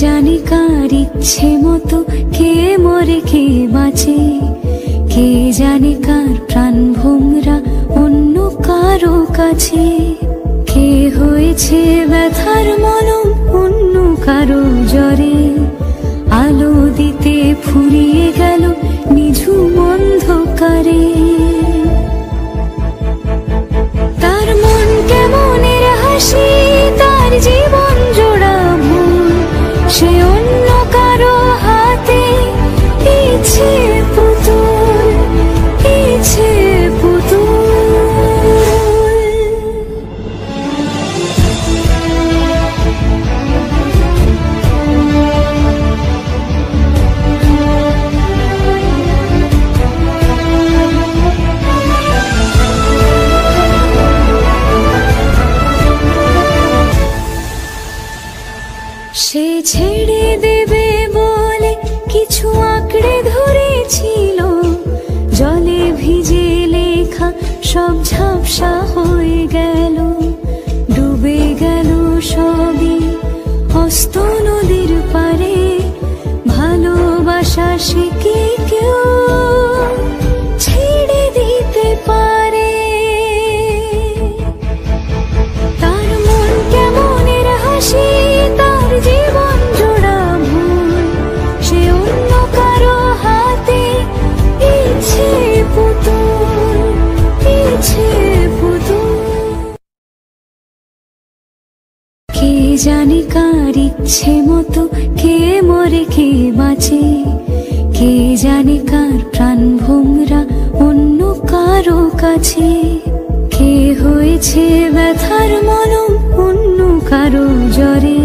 জানে কার ইচ্ছে মতো কে মরে কে বাঁচে, কে জানে কার প্রাণ ভোমরা অন্য কারো কাছে, কে হয়েছে ব্যথার মলম অন্য কারো জ্বরে, আলো দিতে ফুরিয়ে গেল নিঝুম অন্ধকারে। তার মন কেমনের হাসি, তার জীবন জোড়া ভুল, সে অন্য কারো হাতে ইচ্ছে পুতুল, ইচ্ছে পুতুল। সে ছেড়ে দেবে বলে কিছু আঁকড়ে ধরেছিল, জলে ভিজে লেখা সব ঝাপসা হয়ে গেল, ডুবে গেল সবই অস্ত নদীর পারে। ভালোবাসা সে কি কেউ ছেড়ে দিতে পারে? তার মন কেমনের হাসি, তার জীবন জোড়া ভুল, সে অন্য কারো হাতে ইচ্ছে পুতুল, ইচ্ছে পুতুল। কে জানে কার ইচ্ছে মতো কে মরে কে বাঁচে, কে জানে কার প্রাণ ভোমরা অন্য কারো কাছে, কে হয়েছে ব্যথার মলম অন্য কারো জ্বরে,